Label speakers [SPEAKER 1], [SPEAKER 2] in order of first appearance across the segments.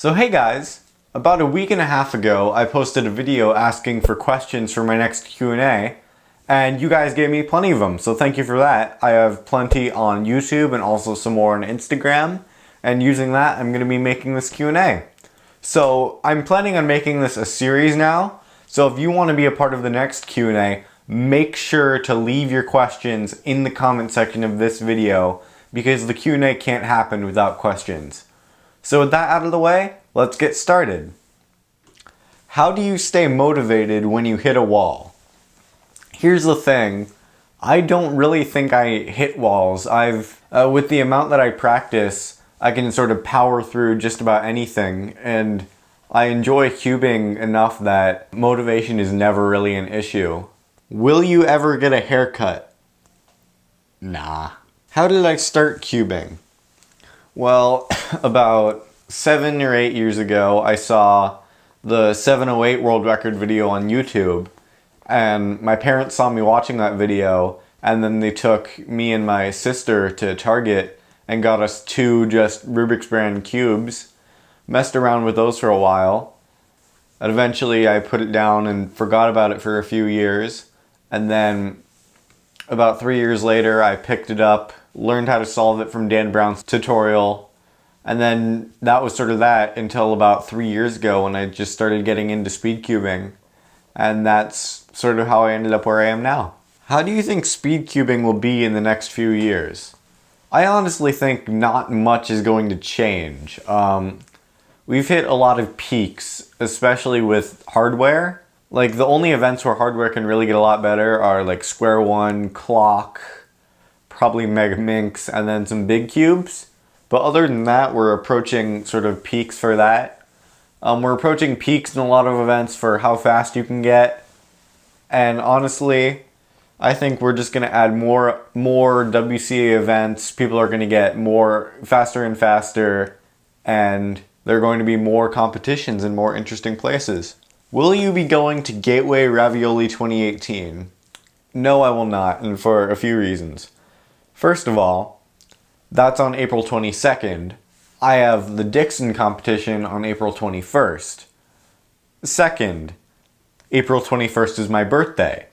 [SPEAKER 1] So hey guys, about a week and a half ago I posted a video asking for questions for my next Q&A, and you guys gave me plenty of them, so thank you for that. I have plenty on YouTube and also some more on Instagram, and using that I'm going to be making this Q&A. So I'm planning on making this a series now, so if you want to be a part of the next Q&A, make sure to leave your questions in the comment section of this video, because the Q&A can't happen without questions. So with that out of the way, let's get started. How do you stay motivated when you hit a wall? Here's the thing, I don't really think I hit walls. With the amount that I practice, I can sort of power through just about anything, and I enjoy cubing enough that motivation is never really an issue. Will you ever get a haircut? Nah. How did I start cubing? Well, about 7 or 8 years ago, I saw the 708 world record video on YouTube, and my parents saw me watching that video, and then they took me and my sister to Target and got us 2 just Rubik's brand cubes, messed around with those for a while, and eventually I put it down and forgot about it for a few years, and then about 3 years later I picked it up, learned how to solve it from Dan Brown's tutorial, and then that was sort of that until about 3 years ago when I just started getting into speed cubing, and that's sort of how I ended up where I am now. How do you think speed cubing will be in the next few years? I honestly think not much is going to change. We've hit a lot of peaks, especially with hardware. Like, the only events where hardware can really get a lot better are like Square One, Clock, probably Mega Minx, and then some big cubes. But other than that, we're approaching sort of peaks for that. We're approaching peaks in a lot of events for how fast you can get. And honestly, I think we're just going to add more WCA events. People are going to get more faster and faster, and there are going to be more competitions in more interesting places. Will you be going to Gateway Ravioli 2018? No, I will not, and for a few reasons. First of all, that's on April 22nd. I have the Dixon competition on April 21st. Second, April 21st is my birthday.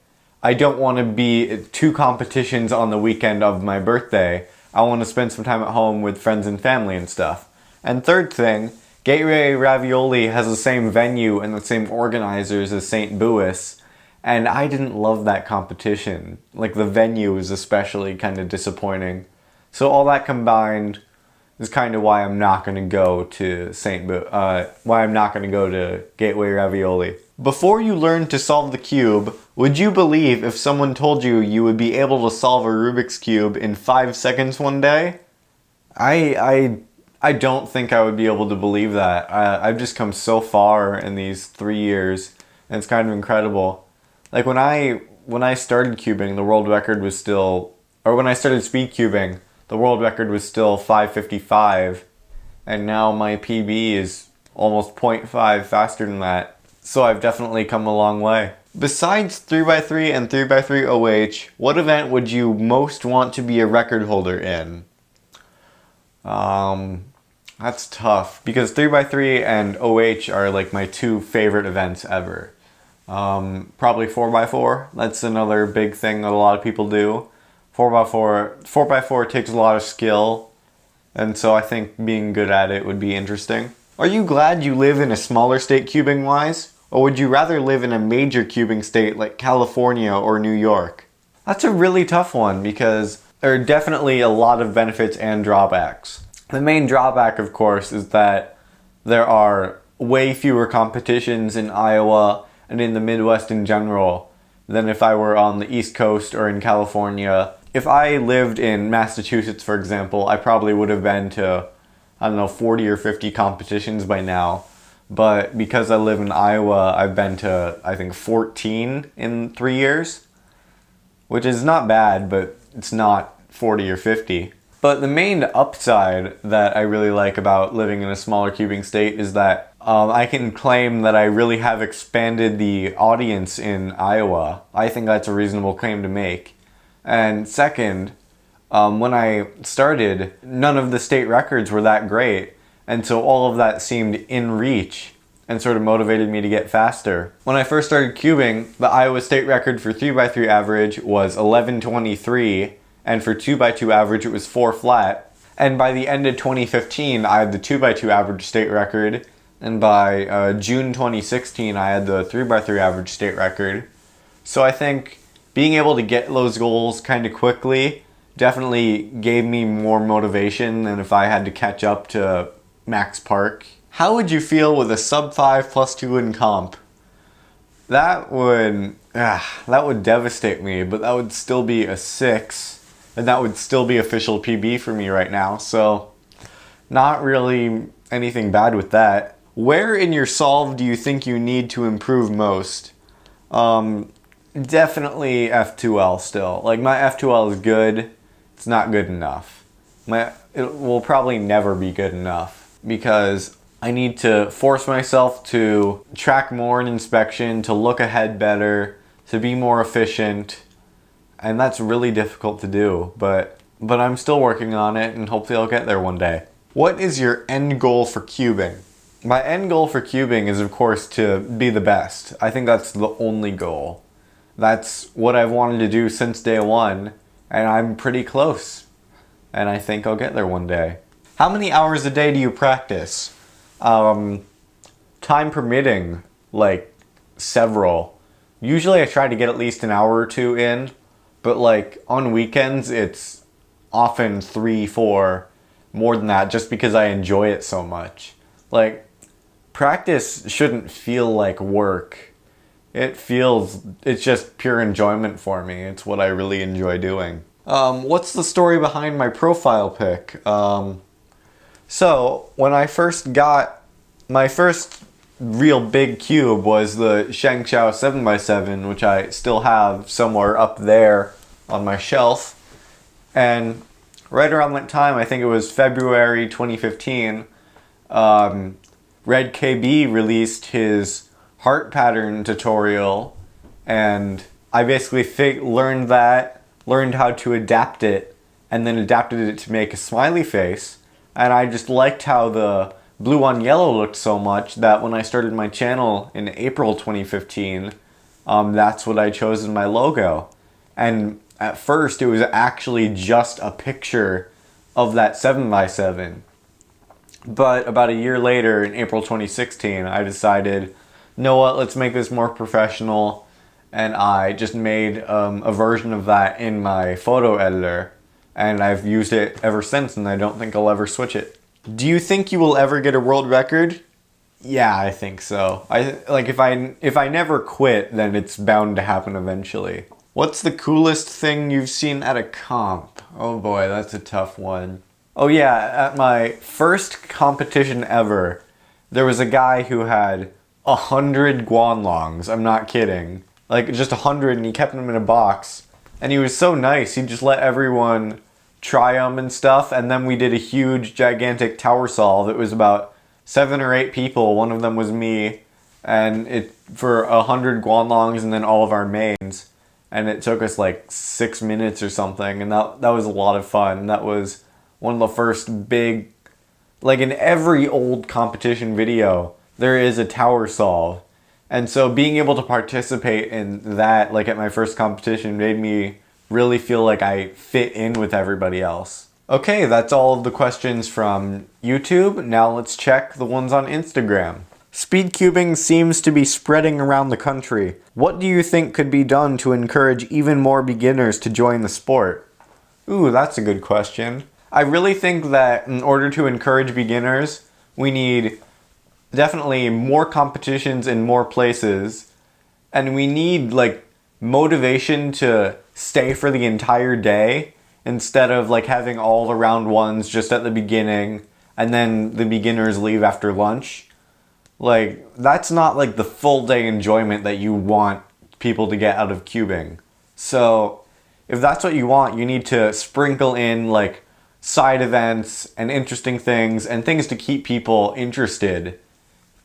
[SPEAKER 1] I don't want to be 2 competitions on the weekend of my birthday. I want to spend some time at home with friends and family and stuff. And third thing, Gateway Ravioli has the same venue and the same organizers as St. Bouis, and I didn't love that competition. Like, the venue is especially kind of disappointing. So all that combined is kind of why I'm not going to go to why I'm not going to go to Gateway Ravioli. Before you learned to solve the cube, would you believe if someone told you you would be able to solve a Rubik's Cube in 5 seconds one day? I don't think I would be able to believe that. I've just come so far in these 3 years, and it's kind of incredible. Like, when I started cubing, the world record was still, or when I started speed cubing, the world record was still 5:55, and now my PB is almost 0.5 faster than that. So I've definitely come a long way. Besides 3x3 and 3x3 OH, what event would you most want to be a record holder in? That's tough, because 3x3 and OH are like my 2 favorite events ever. Probably 4x4, that's another big thing that a lot of people do. 4x4 takes a lot of skill, and so I think being good at it would be interesting. Are you glad you live in a smaller state cubing wise, or would you rather live in a major cubing state like California or New York? That's a really tough one, because there are definitely a lot of benefits and drawbacks. The main drawback, of course, is that there are way fewer competitions in Iowa and in the Midwest in general than if I were on the East Coast or in California. If I lived in Massachusetts, for example, I probably would have been to, I don't know, 40 or 50 competitions by now. But because I live in Iowa, I've been to, I think, 14 in 3 years, which is not bad, but it's not 40 or 50. But the main upside that I really like about living in a smaller cubing state is that I can claim that I really have expanded the audience in Iowa. I think that's a reasonable claim to make. And second, when I started, none of the state records were that great. And so all of that seemed in reach and sort of motivated me to get faster. When I first started cubing, the Iowa state record for 3x3 average was 11:23, and for 2x2 average it was 4 flat. And by the end of 2015, I had the 2x2 average state record, and by June 2016, I had the 3x3 average state record. So I think being able to get those goals kind of quickly definitely gave me more motivation than if I had to catch up to Max Park. How would you feel with a sub 5 +2 in comp? That would devastate me, but that would still be a 6, and that would still be official PB for me right now, so not really anything bad with that. Where in your solve do you think you need to improve most? Definitely F2L still. Like, my F2L is good, it's not good enough. It will probably never be good enough because I need to force myself to track more in inspection, to look ahead better, to be more efficient, and that's really difficult to do, but I'm still working on it, and hopefully I'll get there one day. What is your end goal for cubing? My end goal for cubing is, of course, to be the best. I think that's the only goal. That's what I've wanted to do since day one, and I'm pretty close, and I think I'll get there one day. How many hours a day do you practice? Time permitting, like several. Usually I try to get at least an hour or 2 in, but like on weekends it's often 3, 4, more than that, just because I enjoy it so much. Like, practice shouldn't feel like work. It's just pure enjoyment for me. It's what I really enjoy doing. What's the story behind my profile pic? So, when I first got my first real big cube was the Shangqiao 7x7, which I still have somewhere up there on my shelf. And right around that time, I think it was February 2015, Red KB released his heart pattern tutorial, and I basically learned how to adapt it, and then adapted it to make a smiley face. And I just liked how the blue on yellow looked so much that when I started my channel in April 2015, that's what I chose as my logo. And at first it was actually just a picture of that 7x7. But about a year later, in April 2016, I decided, you know what, let's make this more professional. And I just made a version of that in my photo editor. And I've used it ever since, and I don't think I'll ever switch it. Do you think you will ever get a world record? Yeah, I think so. If I never quit, then it's bound to happen eventually. What's the coolest thing you've seen at a comp? Oh boy, that's a tough one. Oh yeah, at my first competition ever, there was a guy who had 100 guanlongs. I'm not kidding. Like, just 100, and he kept them in a box. And he was so nice, he just let everyone try them and stuff, and then we did a huge, gigantic tower solve. It was about 7 or 8 people, one of them was me, and it for 100 guanlongs and then all of our mains. And it took us like 6 minutes or something, and that was a lot of fun. That was one of the first big, like in every old competition video, there is a tower solve. And so being able to participate in that, like at my first competition, made me really feel like I fit in with everybody else. Okay, that's all of the questions from YouTube. Now let's check the ones on Instagram. Speedcubing seems to be spreading around the country. What do you think could be done to encourage even more beginners to join the sport? Ooh, that's a good question. I really think that in order to encourage beginners, we need definitely more competitions in more places, and we need like motivation to stay for the entire day instead of like having all the round ones just at the beginning and then the beginners leave after lunch. Like, that's not like the full day enjoyment that you want people to get out of cubing. So if that's what you want, you need to sprinkle in like side events and interesting things and things to keep people interested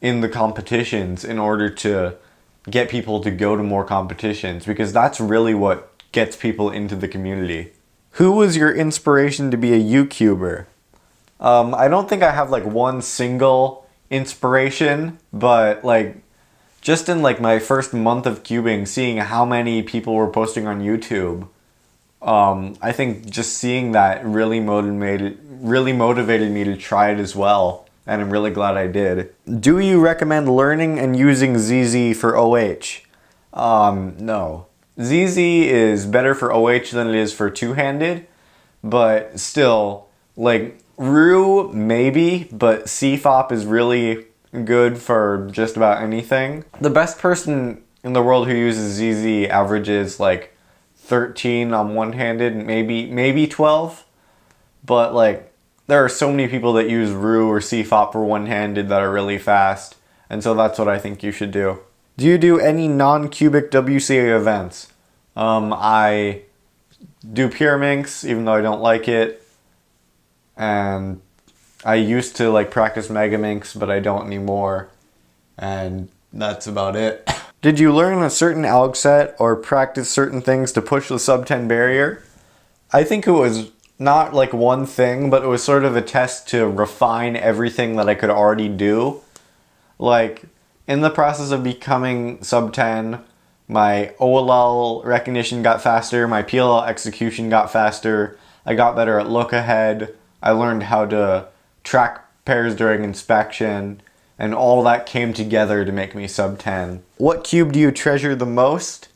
[SPEAKER 1] in the competitions in order to get people to go to more competitions, because that's really what gets people into the community. Who was your inspiration to be a YouTuber? I don't think I have like one single inspiration, but like just in like my first month of cubing, seeing how many people were posting on YouTube, I think just seeing that really motivated me to try it as well, and I'm really glad I did. Do you recommend learning and using ZZ for OH? No. ZZ is better for OH than it is for two-handed, but still, like, Ru maybe, but CFOP is really good for just about anything. The best person in the world who uses ZZ averages like 13 on one-handed, maybe 12, but like there are so many people that use Ru or CFOP for one-handed that are really fast, and so that's what I think you should do. Do you do any non-cubic WCA events? I do Pyraminx, even though I don't like it, and I used to like practice Megaminx, but I don't anymore, and that's about it. Did you learn a certain alg set or practice certain things to push the sub 10 barrier? I think it was not like one thing, but it was sort of a test to refine everything that I could already do. Like, in the process of becoming sub 10, my OLL recognition got faster, my PLL execution got faster, I got better at look ahead, I learned how to track pairs during inspection, and all that came together to make me sub 10. What cube do you treasure the most?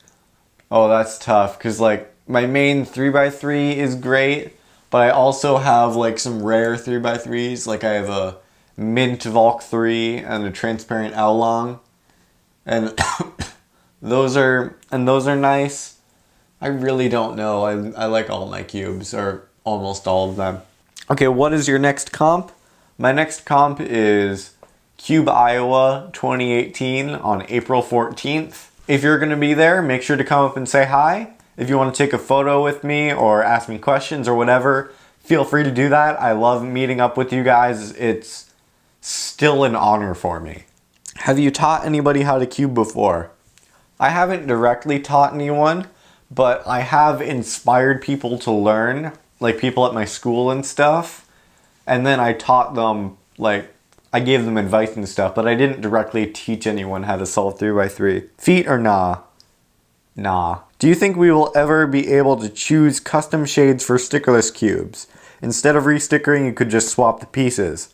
[SPEAKER 1] Oh, that's tough, because like my main 3x3 is great, but I also have like some rare 3x3s, like I have a mint Valk 3 and a transparent Oolong, and those are nice. I really don't know. I like all my cubes, or almost all of them. Okay, what is your next comp? My next comp is Cube Iowa 2018 on April 14th. If you're going to be there, make sure to come up and say hi. If you want to take a photo with me or ask me questions or whatever, feel free to do that. I love meeting up with you guys. It's still an honor for me. Have you taught anybody how to cube before? I haven't directly taught anyone, but I have inspired people to learn, like people at my school and stuff. And then I taught them, like, I gave them advice and stuff, but I didn't directly teach anyone how to solve 3x3. Feet or nah? Nah. Do you think we will ever be able to choose custom shades for stickerless cubes? Instead of re-stickering, you could just swap the pieces.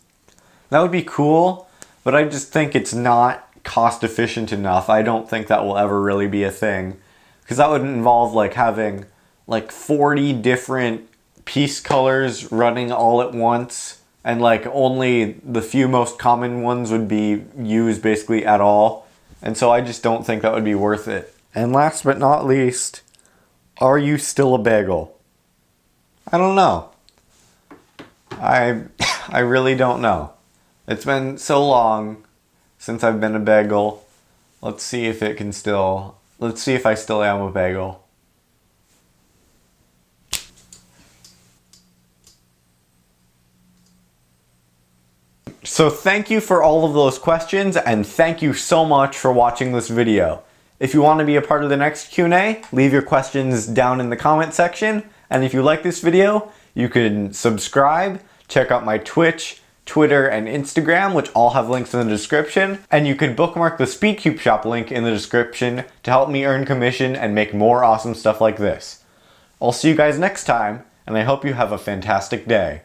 [SPEAKER 1] That would be cool, but I just think it's not cost efficient enough. I don't think that will ever really be a thing, because that would involve like having like 40 different piece colors running all at once, and like only the few most common ones would be used basically at all, and so I just don't think that would be worth it. And last but not least, are you still a bagel? I don't know. I really don't know. It's been so long since I've been a bagel. Let's see if I still am a bagel. So thank you for all of those questions, and thank you so much for watching this video. If you want to be a part of the next Q&A, leave your questions down in the comment section. And if you like this video, you can subscribe, check out my Twitch, Twitter, and Instagram, which all have links in the description. And you can bookmark the SpeedCubeShop link in the description to help me earn commission and make more awesome stuff like this. I'll see you guys next time, and I hope you have a fantastic day.